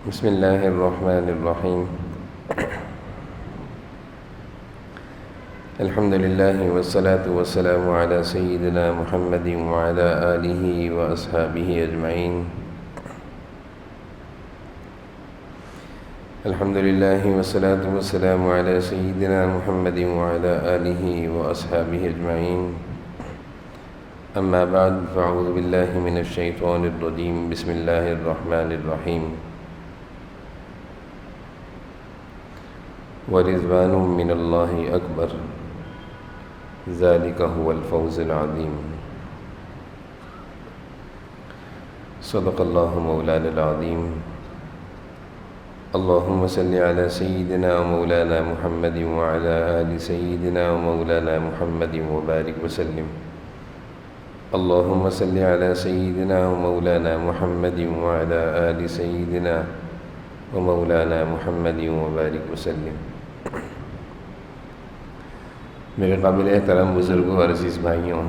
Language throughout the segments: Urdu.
بسم اللہ الرحمن الرحیم الحمد للہ والصلاة والسلام علی سیدنا محمد وعلی آلہ واصحابہ اجمعین. الحمد للہ والصلاة والسلام علی سیدنا محمد وعلی آلہ واصحابہ اجمعین. اما بعد فاعوذ باللہ من الشیطان الرجیم. بسم اللہ الرحمن الرحیم. ورضوان من اللہ اکبر ذلک هو الفوز العظیم. صدق اللہ مولانا العظیم. اللہم صل علی سیدنا مولانا محمد وعلی آل سیدنا مولانا محمد وبارک وسلم. اللہم صل علی سیدنا مولانا محمد وعلی آل سیدنا مولانا محمد وبارک وسلم. میرے قابل احترام بزرگوں اور عزیز بھائیوں،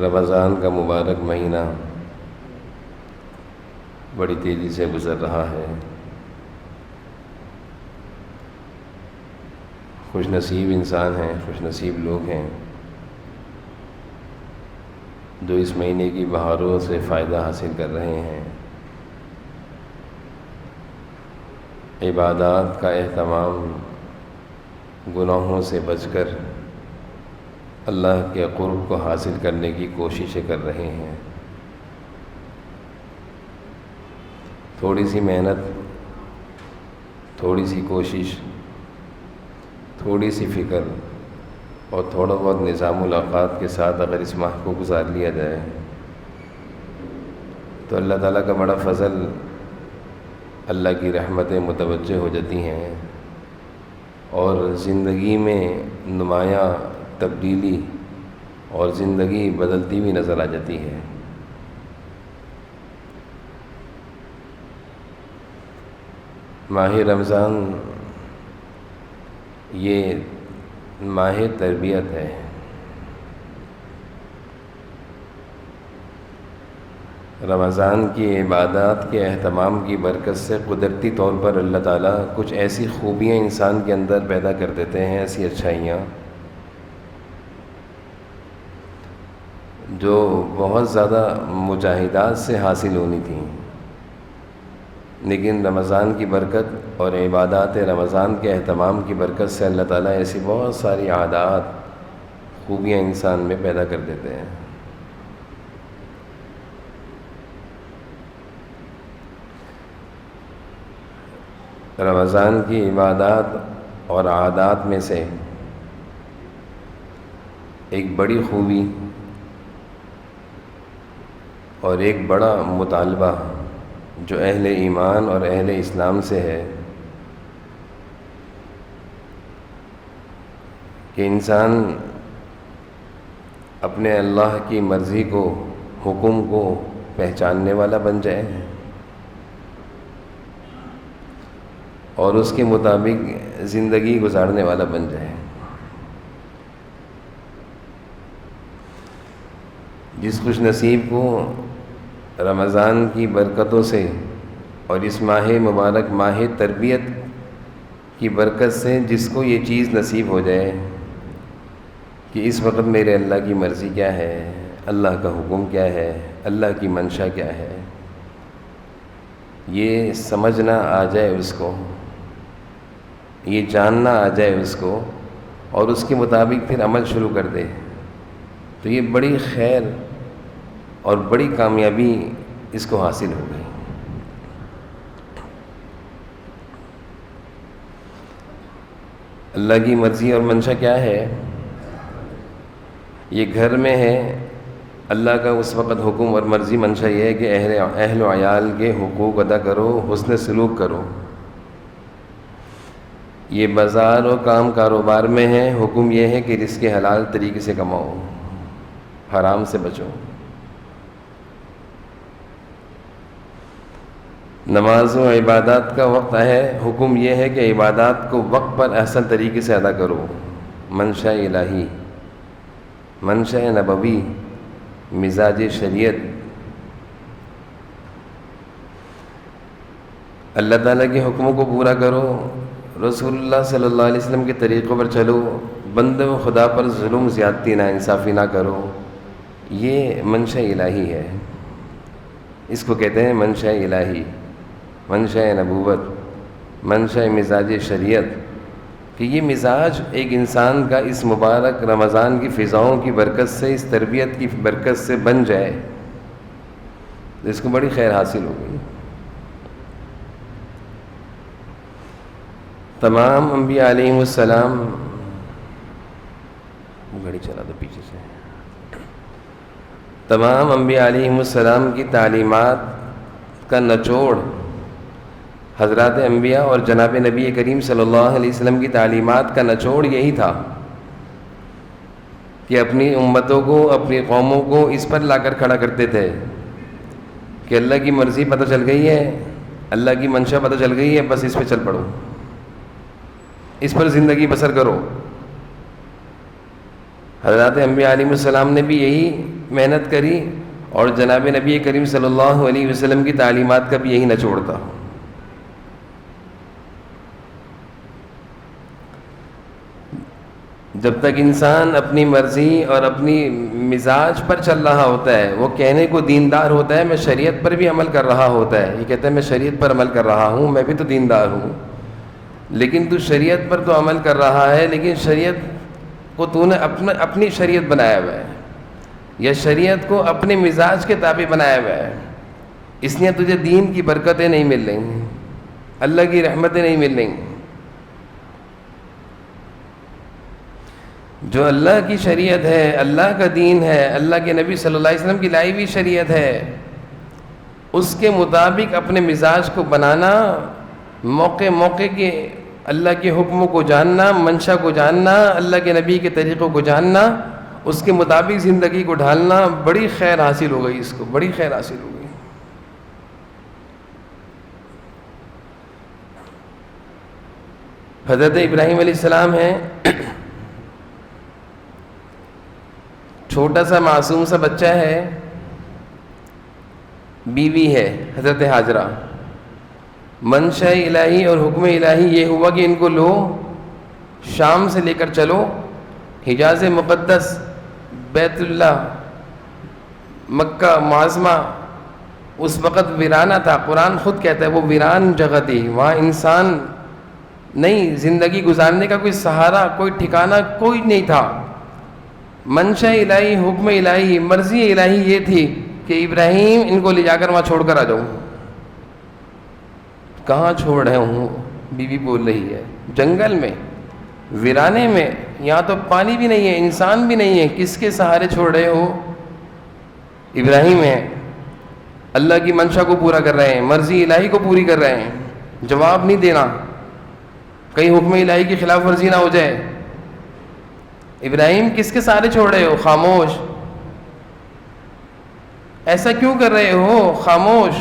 رمضان کا مبارک مہینہ بڑی تیزی سے گزر رہا ہے. خوش نصیب انسان ہیں، خوش نصیب لوگ ہیں جو اس مہینے کی بہاروں سے فائدہ حاصل کر رہے ہیں. عبادات کا اہتمام، گناہوں سے بچ کر اللہ کے قرب کو حاصل کرنے کی کوششیں کر رہے ہیں. تھوڑی سی محنت، تھوڑی سی کوشش، تھوڑی سی فکر اور تھوڑا بہت نظام الاوقات کے ساتھ اگر اس ماہ کو گزار لیا جائے تو اللہ تعالیٰ کا بڑا فضل، اللہ کی رحمتیں متوجہ ہو جاتی ہیں اور زندگی میں نمایاں تبدیلی اور زندگی بدلتی ہوئی نظر آ جاتی ہے. ماہ رمضان یہ ماہ تربیت ہے. رمضان کی عبادات کے اہتمام کی برکت سے قدرتی طور پر اللہ تعالیٰ کچھ ایسی خوبیاں انسان کے اندر پیدا کر دیتے ہیں، ایسی اچھائیاں جو بہت زیادہ مجاہدات سے حاصل ہونی تھیں، لیکن رمضان کی برکت اور عبادات رمضان کے اہتمام کی برکت سے اللہ تعالیٰ ایسی بہت ساری عادات، خوبیاں انسان میں پیدا کر دیتے ہیں. رمضان کی عبادات اور عادات میں سے ایک بڑی خوبی اور ایک بڑا مطالبہ جو اہل ایمان اور اہل اسلام سے ہے کہ انسان اپنے اللہ کی مرضی کو، حکم کو پہچاننے والا بن جائے اور اس کے مطابق زندگی گزارنے والا بن جائے. جس خوش نصیب کو رمضان کی برکتوں سے اور اس ماہ مبارک ماہ تربیت کی برکت سے جس کو یہ چیز نصیب ہو جائے کہ اس وقت میرے اللہ کی مرضی کیا ہے، اللہ کا حکم کیا ہے، اللہ کی منشا کیا ہے، یہ سمجھنا آ جائے اس کو، یہ جاننا آ جائے اس کو اور اس کے مطابق پھر عمل شروع کر دے، تو یہ بڑی خیر اور بڑی کامیابی اس کو حاصل ہو گئی. اللہ کی مرضی اور منشا کیا ہے؟ یہ گھر میں ہے. اللہ کا اس وقت حکم اور مرضی منشا یہ ہے کہ اہل و عیال کے حقوق ادا کرو، حسن سلوک کرو. یہ بازار و کام کاروبار میں ہے، حکم یہ ہے کہ رزق حلال طریقے سے کماؤ، حرام سے بچو. نماز و عبادات کا وقت ہے، حکم یہ ہے کہ عبادات کو وقت پر احسن طریقے سے ادا کرو. منشا الہی، منشا نبوی، مزاج شریعت اللہ تعالیٰ کے حکموں کو پورا کرو، رسول اللہ صلی اللہ علیہ وسلم کے طریقوں پر چلو، بندے و خدا پر ظلم زیادتی نا انصافی نہ کرو، یہ منشا الہی ہے. اس کو کہتے ہیں منشا الہی، منشا نبوت، منشا مزاج شریعت، کہ یہ مزاج ایک انسان کا اس مبارک رمضان کی فضاؤں کی برکت سے، اس تربیت کی برکت سے بن جائے تو اس کو بڑی خیر حاصل ہوگی. تمام انبیاء علیہ السلام، گھڑی چلا دو پیچھے سے، تمام انبیاء علیہ السلام کی تعلیمات کا نچوڑ، حضرات انبیاء اور جناب نبی کریم صلی اللہ علیہ وسلم کی تعلیمات کا نچوڑ یہی تھا کہ اپنی امتوں کو، اپنی قوموں کو اس پر لا کر کھڑا کرتے تھے کہ اللہ کی مرضی پتہ چل گئی ہے، اللہ کی منشا پتہ چل گئی ہے، بس اس پہ چل پڑو، اس پر زندگی بسر کرو. حضرات انبیاء علیہ السلام نے بھی یہی محنت کری اور جناب نبی کریم صلی اللہ علیہ وسلم کی تعلیمات کا بھی یہی نچوڑ تھا. جب تک انسان اپنی مرضی اور اپنی مزاج پر چل رہا ہوتا ہے، وہ کہنے کو دیندار ہوتا ہے، میں شریعت پر بھی عمل کر رہا ہوتا ہے، یہ کہتا ہے میں شریعت پر عمل کر رہا ہوں، میں بھی تو دیندار ہوں، لیکن تو شریعت پر تو عمل کر رہا ہے، لیکن شریعت کو تو نے اپنی شریعت بنایا ہوا ہے، یا شریعت کو اپنے مزاج کے تابع بنایا ہوا ہے، اس لیے تجھے دین کی برکتیں نہیں مل رہی، اللہ کی رحمتیں نہیں مل رہی. جو اللہ کی شریعت ہے، اللہ کا دین ہے، اللہ کے نبی صلی اللہ علیہ وسلم کی لائی ہوئی شریعت ہے، اس کے مطابق اپنے مزاج کو بنانا، موقع موقع کے اللہ کے حکموں کو جاننا، منشا کو جاننا، اللہ کے نبی کے طریقوں کو جاننا، اس کے مطابق زندگی کو ڈھالنا، بڑی خیر حاصل ہو گئی، اس کو بڑی خیر حاصل ہو گئی. حضرت ابراہیم علیہ السلام ہیں، چھوٹا سا معصوم سا بچہ ہے، بیوی ہے حضرت حاجرہ. منشا الہی اور حکم الہی یہ ہوا کہ ان کو لو، شام سے لے کر چلو، حجاز مقدس، بیت اللہ، مکہ معظمہ اس وقت ویرانہ تھا. قرآن خود کہتا ہے وہ ویران جگہ تھی، وہاں انسان نہیں، زندگی گزارنے کا کوئی سہارا، کوئی ٹھکانہ کوئی نہیں تھا. منشا الہی، حکم الہی، مرضی الہی یہ تھی کہ ابراہیم ان کو لے جا کر وہاں چھوڑ کر آ جاؤں. کہاں چھوڑ رہے ہوں؟ بیوی بول رہی ہے، جنگل میں، ویرانے میں، یہاں تو پانی بھی نہیں ہے، انسان بھی نہیں ہے، کس کے سہارے چھوڑ رہے ہو؟ ابراہیم ہے، اللہ کی منشا کو پورا کر رہے ہیں، مرضی الہی کو پوری کر رہے ہیں. جواب نہیں دینا، کہیں حکم الہی کی خلاف ورزی نہ ہو جائے. ابراہیم کس کے سہارے چھوڑ رہے ہو؟ خاموش. ایسا کیوں کر رہے ہو؟ خاموش.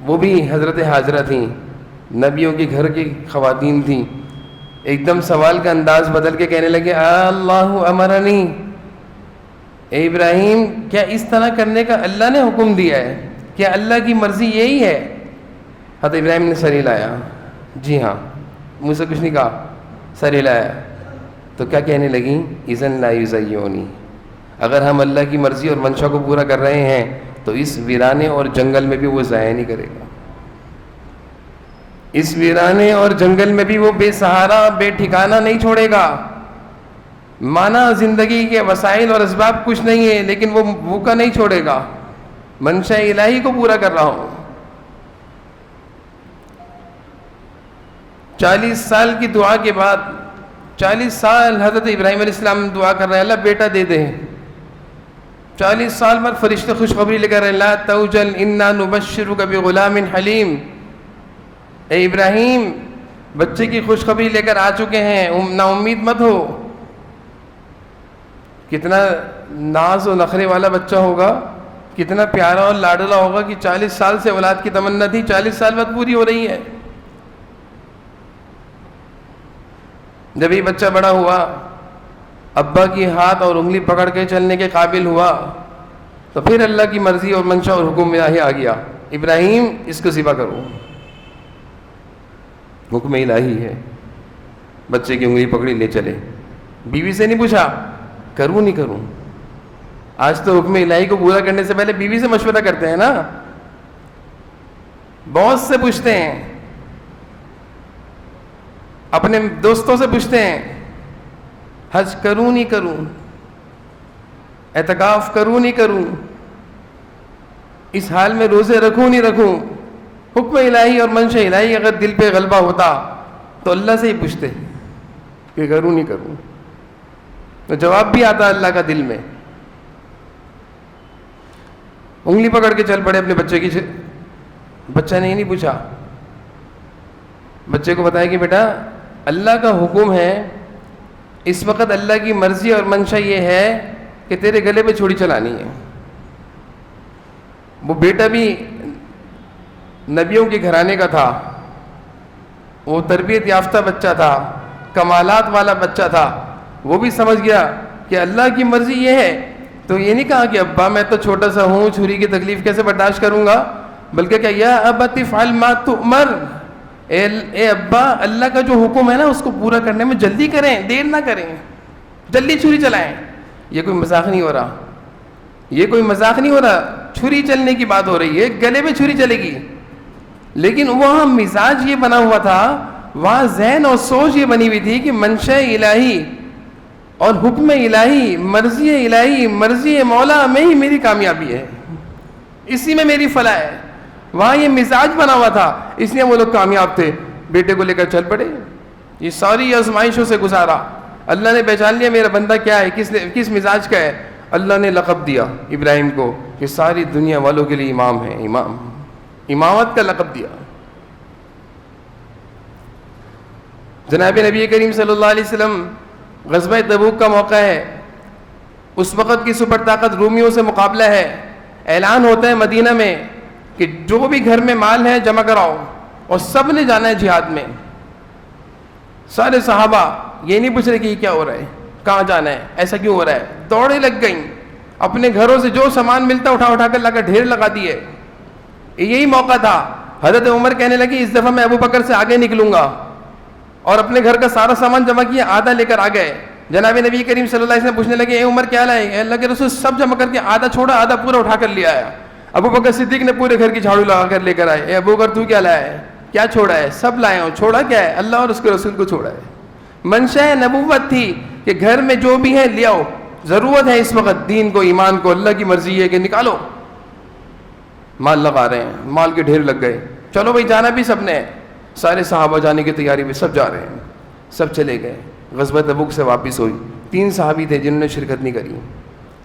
وہ بھی حضرت حاجرہ تھیں، نبیوں کے گھر کی خواتین تھیں. ایک دم سوال کا انداز بدل کے کہنے لگے، اللہ امرنی، اے ابراہیم کیا اس طرح کرنے کا اللہ نے حکم دیا ہے؟ کیا اللہ کی مرضی یہی ہے؟ حضرت ابراہیم نے سر ہلایا، جی ہاں، مجھ سے کچھ نہیں کہا، سر ہلایا. تو کیا کہنے لگیں؟ اذن لا یضیعونی، اگر ہم اللہ کی مرضی اور منشا کو پورا کر رہے ہیں تو اس ویرانے اور جنگل میں بھی وہ ضائع نہیں کرے گا. اس ویرانے اور جنگل میں بھی وہ بے سہارا، بے ٹھکانہ نہیں چھوڑے گا. مانا زندگی کے وسائل اور اسباب کچھ نہیں ہے، لیکن وہ بھوکا نہیں چھوڑے گا. منشا الہی کو پورا کر رہا ہوں. 40 سال کی دعا کے بعد، 40 سال حضرت ابراہیم علیہ السلام دعا کر رہے ہیں، اللہ بیٹا دے دے. 40 سال بعد فرشتے خوشخبری لے کر رہے ہیں، لا توجل انا نبشرک بغلام حلیم. اے ابراہیم بچے کی خوشخبری لے کر آ چکے ہیں، نا امید مت ہو. کتنا ناز و نخرے والا بچہ ہوگا، کتنا پیارا اور لاڈلا ہوگا کہ 40 سال سے اولاد کی تمنا تھی، 40 سال بعد پوری ہو رہی ہے. جب یہ بچہ بڑا ہوا، ابا کی ہاتھ اور انگلی پکڑ کے چلنے کے قابل ہوا، تو پھر اللہ کی مرضی اور منشا اور حکم الہی آ گیا. ابراہیم اس کو ذبح کرو، حکم الہی ہے. بچے کی انگلی پکڑی لے چلے. بیوی سے نہیں پوچھا کروں نہیں کروں. آج تو حکم الہی کو پورا کرنے سے پہلے بیوی سے مشورہ کرتے ہیں نا، بہت سے پوچھتے ہیں، اپنے دوستوں سے پوچھتے ہیں حج کروں نہیں کروں، اعتکاف کروں نہیں کروں، اس حال میں روزے رکھوں نہیں رکھوں. حکم الہی اور منشا الہی اگر دل پہ غلبہ ہوتا تو اللہ سے ہی پوچھتے کہ کروں نہیں کروں، تو جواب بھی آتا اللہ کا دل میں. انگلی پکڑ کے چل پڑے اپنے بچے کی. بچہ نے یہ نہیں پوچھا، بچے کو بتایا کہ بیٹا اللہ کا حکم ہے، اس وقت اللہ کی مرضی اور منشا یہ ہے کہ تیرے گلے پہ چھڑی چلانی ہے. وہ بیٹا بھی نبیوں کے گھرانے کا تھا، وہ تربیت یافتہ بچہ تھا، کمالات والا بچہ تھا. وہ بھی سمجھ گیا کہ اللہ کی مرضی یہ ہے. تو یہ نہیں کہا کہ ابا میں تو چھوٹا سا ہوں، چھری کی تکلیف کیسے برداشت کروں گا، بلکہ کہ یا ابت افعل ما تؤمر، اے ابا اللہ کا جو حکم ہے نا اس کو پورا کرنے میں جلدی کریں، دیر نہ کریں، جلدی چھری چلائیں. یہ کوئی مذاق نہیں ہو رہا، یہ کوئی مذاق نہیں ہو رہا. چھری چلنے کی بات ہو رہی ہے، گلے میں چھری چلے گی. لیکن وہاں مزاج یہ بنا ہوا تھا، وہاں ذہن اور سوچ یہ بنی ہوئی تھی کہ منشا الہی اور حکم الہی، مرضی الہی، مرضی مولا میں ہی میری کامیابی ہے، اسی میں میری فلاح ہے. وہاں یہ مزاج بنا ہوا تھا، اس لیے وہ لوگ کامیاب تھے. بیٹے کو لے کر چل پڑے، یہ ساری آزمائشوں سے گزارا. اللہ نے پہچان لیا میرا بندہ کیا ہے، کس مزاج کا ہے. اللہ نے لقب دیا ابراہیم کو کہ ساری دنیا والوں کے لیے امام ہے، امامت کا لقب دیا. جناب نبی کریم صلی اللہ علیہ وسلم، غزوہ تبوک کا موقع ہے، اس وقت کی سپر طاقت رومیوں سے مقابلہ ہے. اعلان ہوتا ہے مدینہ میں کہ جو بھی گھر میں مال ہے جمع کراؤ، اور سب نے جانا ہے جہاد میں. سارے صحابہ یہ نہیں پوچھ رہے کہ یہ کیا ہو رہا ہے، کہاں جانا ہے، ایسا کیوں ہو رہا ہے. دوڑے لگ گئیں، اپنے گھروں سے جو سامان ملتا اٹھا اٹھا کر لا کر ڈھیر لگا دیے. یہی موقع تھا. حضرت عمر کہنے لگے اس دفعہ میں ابو بکر سے آگے نکلوں گا، اور اپنے گھر کا سارا سامان جمع کیا، آدھا لے کر آ گئے. جناب نبی کریم صلی اللہ علیہ وسلم پوچھنے لگے اے عمر کیا لائے؟ اے اللہ کے رسول سب جمع کر کے آدھا چھوڑا، آدھا پورا اٹھا کر لیا آیا. ابو بکر صدیق نے پورے گھر کی جھاڑو لگا کر لے کر آئے. اے ابو بکر تو کیا لایا ہے، کیا چھوڑا ہے؟ سب لائے ہوں. چھوڑا کیا ہے؟ اللہ اور اس کے رسول کو چھوڑا ہے. منشا نبوت تھی کہ گھر میں جو بھی ہے لے آؤ، ضرورت ہے اس وقت دین کو، ایمان کو. اللہ کی مرضی ہے کہ نکالو. مال لگا رہے ہیں، مال کے ڈھیر لگ گئے. چلو بھائی جانا بھی سب نے، سارے صحابہ جانے کی تیاری میں سب جا رہے ہیں. سب چلے گئے. غزوہ تبوک سے واپس ہوئی. 3 صحابی تھے جنہوں نے شرکت نہیں کری.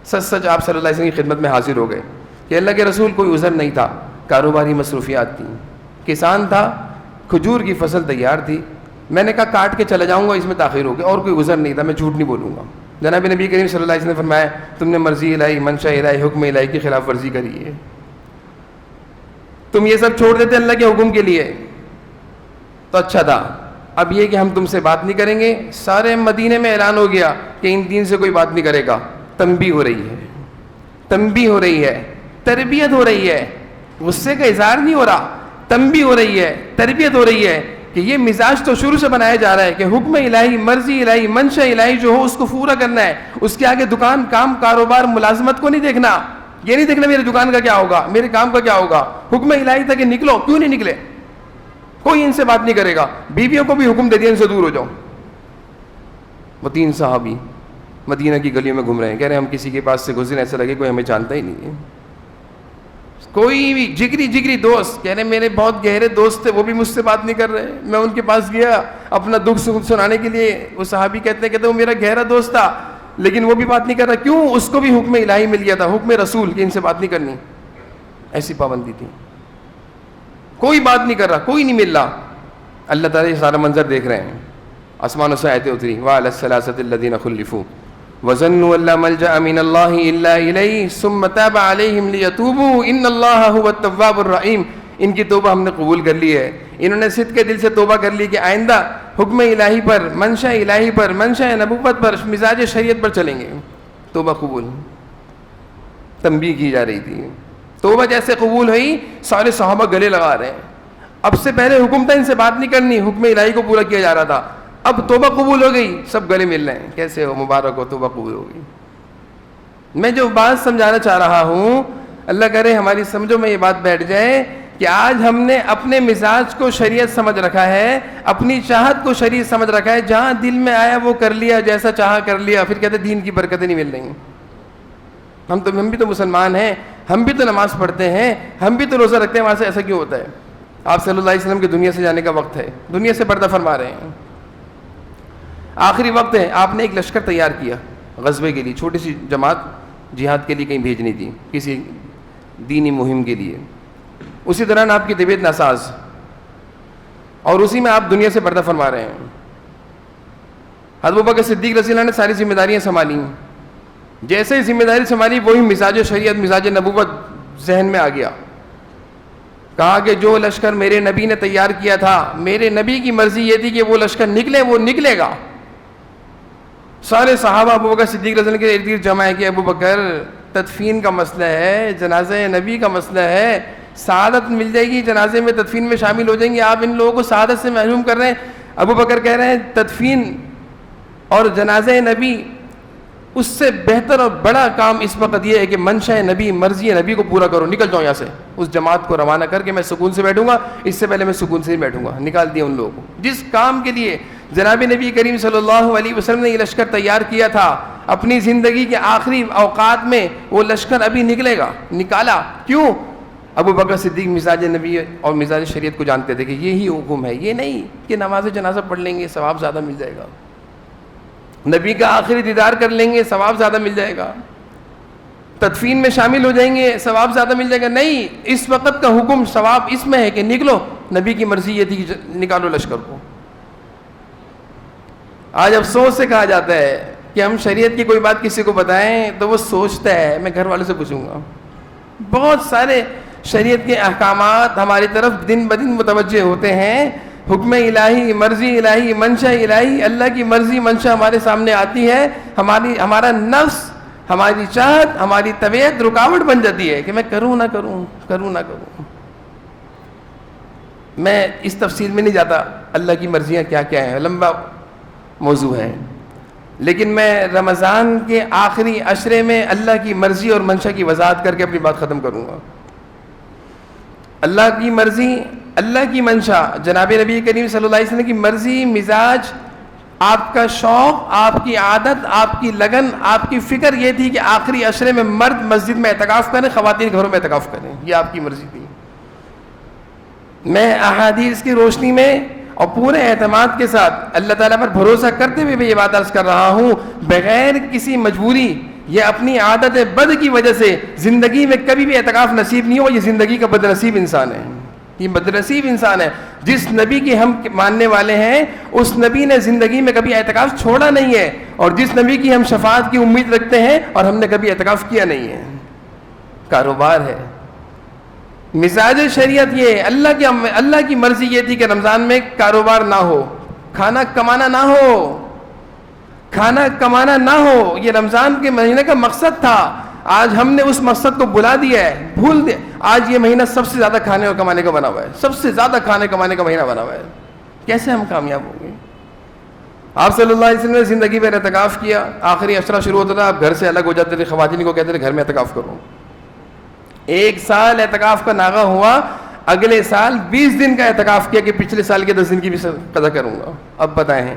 سچ آپ صلی اللہ علیہ وسلم کی خدمت میں حاضر ہو گئے کہ اللہ کے رسول کوئی عذر نہیں تھا، کاروباری مصروفیات تھیں، کسان تھا، کھجور کی فصل تیار تھی. میں نے کہا کاٹ کے چلا جاؤں گا، اس میں تاخیر ہو گئی، اور کوئی عذر نہیں تھا، میں جھوٹ نہیں بولوں گا. جناب نبی کریم صلی اللہ علیہ وسلم نے فرمایا تم نے مرضی الہی، منشا الہی، حکم الہی کی خلاف ورزی کری ہے. تم یہ سب چھوڑ دیتے اللہ کے حکم کے لیے تو اچھا تھا. اب یہ کہ ہم تم سے بات نہیں کریں گے. سارے مدینے میں اعلان ہو گیا کہ ان دین سے کوئی بات نہیں کرے گا. تنبیہ ہو رہی ہے، تنبیہ ہو رہی ہے، تربیت ہو رہی ہے. غصے کا اظہار نہیں ہو رہا، تنبیہ ہو رہی ہے، تربیت ہو رہی ہے کہ یہ مزاج تو شروع سے بنایا جا رہا ہے کہ حکم الہی، مرضی الہی، منشا الہی جو ہو اس کو پورا کرنا ہے. اس کے آگے دکان، کام، کاروبار، ملازمت کو نہیں دیکھنا. یہ نہیں دیکھنا میرے دکان کا کیا ہوگا، میرے کام کا کیا ہوگا. حکم الہی تھا کہ نکلو. کیوں نہیں نکلے؟ کوئی ان سے بات نہیں کرے گا. بیویوں کو بھی حکم دے دیا ان سے دور ہو جاؤ. وہ 3 صحابی مدینہ کی گلیوں میں گھوم رہے ہیں، کہہ رہے ہیں ہم کسی کے پاس سے گزرے ایسا لگے کوئی ہمیں جانتا ہی نہیں ہے. کوئی بھی جگری دوست، کہہ رہے میرے بہت گہرے دوست تھے، وہ بھی مجھ سے بات نہیں کر رہے. میں ان کے پاس گیا اپنا دکھ سکھ سنانے کے لیے. وہ صحابی کہتے ہیں وہ میرا گہرا دوست تھا لیکن وہ بھی بات نہیں کر رہا. کیوں؟ اس کو بھی حکم الہی مل گیا تھا، حکم رسول کہ ان سے بات نہیں کرنی. ایسی پابندی تھی. کوئی بات نہیں کر رہا، کوئی نہیں مل رہا. اللہ تعالیٰ یہ سارا منظر دیکھ رہے ہیں. آسمانوں سے آیتیں اتری وَعَلَى الثَّلَاثَةِ الَّذِينَ خُلِّفُوا وَظَنُّوا أَن لَّا مَلْجَأَ مِنَ اللَّهِ إِلَّا إِلَيْهِ ثُمَّ تَابَ عَلَيْهِمْ لِيَتُوبُوا إِنَّ اللَّهَ هُوَ التَّوَّابُ الرَّحِيمُ. ان کی توبہ ہم نے قبول کر لی ہے. انہوں نے صدق کے دل سے توبہ کر لی کہ آئندہ حکم الہی پر، منشا الہی پر، منشا نبوت پر، مزاج شریعت پر چلیں گے. توبہ قبول. تنبیہ کی جا رہی تھی. توبہ جیسے قبول ہوئی سارے صحابہ گلے لگا رہے ہیں. اب سے پہلے حکم تھا ان سے بات نہیں کرنی, حکم الہی کو پورا کیا جا رہا تھا. اب توبہ قبول ہو گئی, سب گلے مل رہے ہیں, کیسے ہو, مبارک ہو, توبہ قبول ہو گئی. میں جو بات سمجھانا چاہ رہا ہوں, اللہ کرے ہماری سمجھو میں یہ بات بیٹھ جائے کہ آج ہم نے اپنے مزاج کو شریعت سمجھ رکھا ہے, اپنی چاہت کو شریعت سمجھ رکھا ہے, جہاں دل میں آیا وہ کر لیا, جیسا چاہا کر لیا, پھر کہتے دین کی برکتیں نہیں مل رہی. ہم بھی تو مسلمان ہیں, ہم بھی تو نماز پڑھتے ہیں, ہم بھی تو روزہ رکھتے ہیں, وہاں سے ایسا کیوں ہوتا ہے؟ آپ صلی اللہ علیہ وسلم کے دنیا سے جانے کا وقت ہے, دنیا سے پردہ فرما رہے ہیں, آخری وقت ہے. آپ نے ایک لشکر تیار کیا غزوے کے لیے, چھوٹی سی جماعت جہاد کے لیے کہیں بھیجنی تھی, کسی دینی مہم کے لیے. اسی دوران آپ کی طبیعت ناساز, اور اسی میں آپ دنیا سے پردہ فرما رہے ہیں. حضرت ابوبکر صدیق رضی اللہ عنہ نے ساری ذمہ داریاں سنبھالی. جیسے ہی ذمہ داری سنبھالی وہی مزاج شریعت, مزاج نبوت ذہن میں آ گیا. کہا کہ جو لشکر میرے نبی نے تیار کیا تھا, میرے نبی کی مرضی یہ تھی کہ وہ لشکر نکلے, وہ نکلے گا. سارے صحابہ ابوبکر صدیق رضی اللہ عنہ کے ارد گرد جمع ہے کہ ابوبکر تدفین کا مسئلہ ہے, جنازہ نبی کا مسئلہ ہے, سعادت مل جائے گی, جنازے میں تدفین میں شامل ہو جائیں گے, آپ ان لوگوں کو سعادت سے محروم کر رہے ہیں. ابوبکر کہہ رہے ہیں تدفین اور جنازہ نبی اس سے بہتر اور بڑا کام اس وقت یہ ہے کہ منشا نبی, مرضی نبی کو پورا کرو, نکل جاؤ یہاں سے. اس جماعت کو روانہ کر کے میں سکون سے بیٹھوں گا, اس سے پہلے میں سکون سے ہی بیٹھوں گا. نکال دیا ان لوگوں کو. جس کام کے لیے جناب نبی کریم صلی اللہ علیہ وسلم نے یہ لشکر تیار کیا تھا, اپنی زندگی کے آخری اوقات میں وہ لشکر ابھی نکلے گا, نکالا. کیوں؟ ابوبکر صدیق مزاج نبی اور مزاج شریعت کو جانتے تھے کہ یہی حکم ہے, یہ نہیں کہ نماز جنازہ پڑھ لیں گے ثواب زیادہ مل جائے گا, نبی کا آخری دیدار کر لیں گے ثواب زیادہ مل جائے گا, تدفین میں شامل ہو جائیں گے ثواب زیادہ مل جائے گا. نہیں, اس وقت کا حکم ثواب اس میں ہے کہ نکلو, نبی کی مرضی یہ تھی کہ نکالو لشکر کو. آج افسوس سے کہا جاتا ہے کہ ہم شریعت کی کوئی بات کسی کو بتائیں تو وہ سوچتا ہے میں گھر والوں سے پوچھوں گا. بہت سارے شریعت کے احکامات ہماری طرف دن بدن متوجہ ہوتے ہیں, حکم الہی, مرضی الہی, منشا الہی, اللہ کی مرضی منشا ہمارے سامنے آتی ہے, ہمارا نفس, ہماری چاہت, ہماری طبیعت رکاوٹ بن جاتی ہے کہ میں کروں نہ کروں, کروں نہ کروں. میں اس تفصیل میں نہیں جاتا, اللہ کی مرضیاں کیا کیا ہیں, لمبا موضوع ہے, لیکن میں رمضان کے آخری عشرے میں اللہ کی مرضی اور منشا کی وضاحت کر کے اپنی بات ختم کروں گا. اللہ کی مرضی, اللہ کی منشا, جناب نبی کریم صلی اللہ علیہ وسلم کی مرضی, مزاج, آپ کا شوق, آپ کی عادت, آپ کی لگن, آپ کی فکر یہ تھی کہ آخری عشرے میں مرد مسجد میں اعتکاف کریں, خواتین گھروں میں اعتکاف کریں. یہ آپ کی مرضی تھی. میں احادیث کی روشنی میں اور پورے اعتماد کے ساتھ اللہ تعالیٰ پر بھروسہ کرتے ہوئے بھی یہ بات عرض کر رہا ہوں, بغیر کسی مجبوری یا اپنی عادت بد کی وجہ سے زندگی میں کبھی بھی اعتکاف نصیب نہیں ہو. یہ زندگی کا بد نصیب انسان ہے, یہ بد نصیب انسان ہے. جس نبی کے ہم ماننے والے ہیں اس نبی نے زندگی میں کبھی اعتکاف چھوڑا نہیں ہے, اور جس نبی کی ہم شفاعت کی امید رکھتے ہیں اور ہم نے کبھی اعتکاف کیا نہیں ہے. کاروبار ہے, مزاج شریعت یہ, اللہ کی مرضی یہ تھی کہ رمضان میں کاروبار نہ ہو, کھانا کمانا نہ ہو, کھانا کمانا نہ ہو. یہ رمضان کے مہینے کا مقصد تھا. آج ہم نے اس مقصد کو بلا دیا ہے, بھول دیا. آج یہ مہینہ سب سے زیادہ کھانے اور کمانے کا بنا ہوا ہے, سب سے زیادہ کھانے کمانے کا مہینہ بنا ہوا ہے. کیسے ہم کامیاب ہوں گے؟ آپ صلی اللہ علیہ وسلم نے زندگی میں اعتکاف کیا, آخری عشرہ شروع ہوتا تھا, آپ گھر سے الگ ہو جاتے تھے, خواتین کو کہتے تھے گھر میں اعتکاف کرو. 1 سال اعتکاف کا ناغہ ہوا, اگلے سال 20 دن کا اعتکاف کیا کہ پچھلے سال کے 10 دن کی بھی قضا کروں گا. اب بتائیں,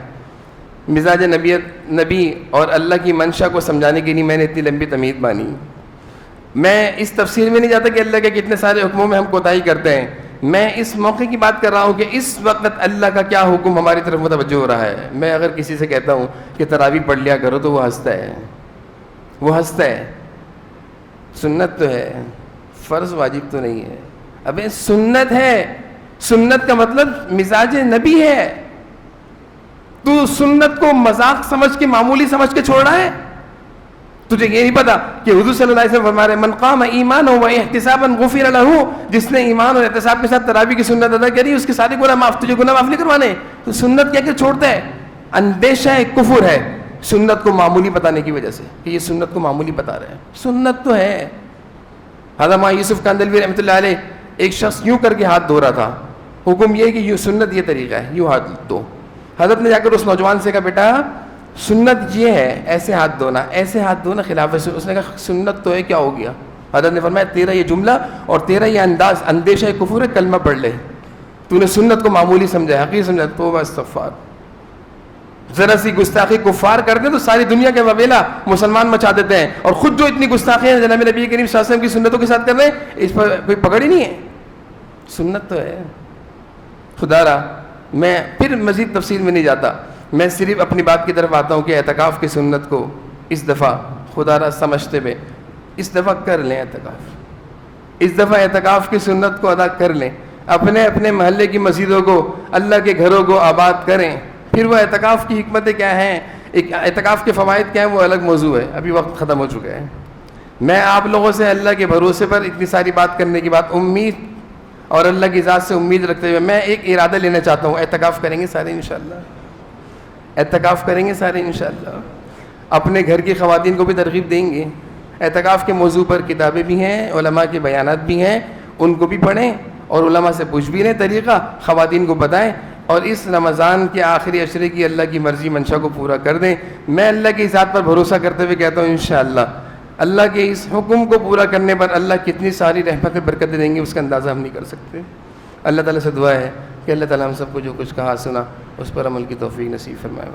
مزاج نبی اور اللہ کی منشا کو سمجھانے کے لیے میں نے اتنی لمبی تمہید مانی. میں اس تفسیر میں نہیں جاتا کہ اللہ کے کتنے سارے حکموں میں ہم کوتاہی کرتے ہیں. میں اس موقع کی بات کر رہا ہوں کہ اس وقت اللہ کا کیا حکم ہماری طرف متوجہ ہو رہا ہے. میں اگر کسی سے کہتا ہوں کہ تراویح پڑھ لیا کرو تو وہ ہنستا ہے, وہ ہنستا ہے. سنت تو ہے, فرض واجب تو نہیں ہے. ابے سنت ہے, سنت کا مطلب مزاج نبی ہے. تو سنت کو مذاق سمجھ کے, معمولی سمجھ کے چھوڑ رہا ہے. تجھے یہ نہیں پتا کہ حضور صلی اللہ علیہ وسلم فرما رہے من قام ایمانا و احتسابا غفر له, جس نے ایمان اور احتساب کے ساتھ تراویح کی سنت ادا کری اس کے سارے گناہ معاف. تجھے گناہ معاف نہیں کروانے تو سنت کیا کہ چھوڑتا ہے؟ اندیشہ کفر ہے سنت کو معمولی بتانے کی وجہ سے, کہ یہ سنت کو معمولی بتا رہے ہیں. سنت تو ہے, حضرت مولانا یوسف کاندھلوی رحمۃ اللہ علیہ ایک شخص یوں کر کے ہاتھ دھو رہا تھا، حکم یہ کہ یوں سنت یہ طریقہ ہے، یوں ہاتھ دو. حضرت نے جا کر اس نوجوان سے کہا بیٹا سنت یہ ہے ایسے ہاتھ دھونا، ایسے ہاتھ دھونا خلاف. اس نے کہا سنت تو ہے، کیا ہو گیا؟ حضرت نے فرمایا تیرا یہ جملہ اور تیرا یہ انداز اندیشہ کفر ہے، کلمہ پڑھ لے. تو نے سنت کو معمولی سمجھا، حقیقی سمجھا. توبہ استغفار. ذرا سی گستاخی کفار کر دیں تو ساری دنیا کے وبیلا مسلمان مچا دیتے ہیں، اور خود جو اتنی گستاخیاں جناب نبی کریم صلی اللہ علیہ وسلم کی سنتوں کے ساتھ کر رہے ہیں، اس پر کوئی پکڑ ہی نہیں ہے. سنت تو ہے. خدا را میں پھر مزید تفصیل میں نہیں جاتا، میں صرف اپنی بات کی طرف آتا ہوں کہ اعتکاف کی سنت کو اس دفعہ خدا را سمجھتے ہوئے اس دفعہ کر لیں. اس دفعہ اعتکاف کی سنت کو ادا کر لیں. اپنے اپنے محلے کی مسجدوں کو، اللہ کے گھروں کو آباد کریں. پھر وہ اعتکاف کی حکمتیں کیا ہیں، اعتکاف کے فوائد کیا ہیں، وہ الگ موضوع ہے. ابھی وقت ختم ہو چکا ہے. میں آپ لوگوں سے اللہ کے بھروسے پر اتنی ساری بات کرنے کی بات، امید اور اللہ کی ذات سے امید رکھتے ہوئے میں ایک ارادہ لینا چاہتا ہوں. اعتکاف کریں گے سارے انشاءاللہ، اعتکاف کریں گے سارے انشاءاللہ. اپنے گھر کی خواتین کو بھی ترغیب دیں گے. اعتکاف کے موضوع پر کتابیں بھی ہیں، علماء کے بیانات بھی ہیں، ان کو بھی پڑھیں اور علماء سے پوچھ بھی لیں طریقہ، خواتین کو بتائیں، اور اس رمضان کے آخری عشرے کی اللہ کی مرضی منشا کو پورا کر دیں. میں اللہ کی ذات پر بھروسہ کرتے ہوئے کہتا ہوں انشاءاللہ اللہ کے اس حکم کو پورا کرنے پر اللہ کتنی ساری رحمتیں برکتیں دیں گے، اس کا اندازہ ہم نہیں کر سکتے. اللہ تعالیٰ سے دعا ہے کہ اللہ تعالیٰ ہم سب کو جو کچھ کہا سنا اس پر عمل کی توفیق نصیب فرمائے.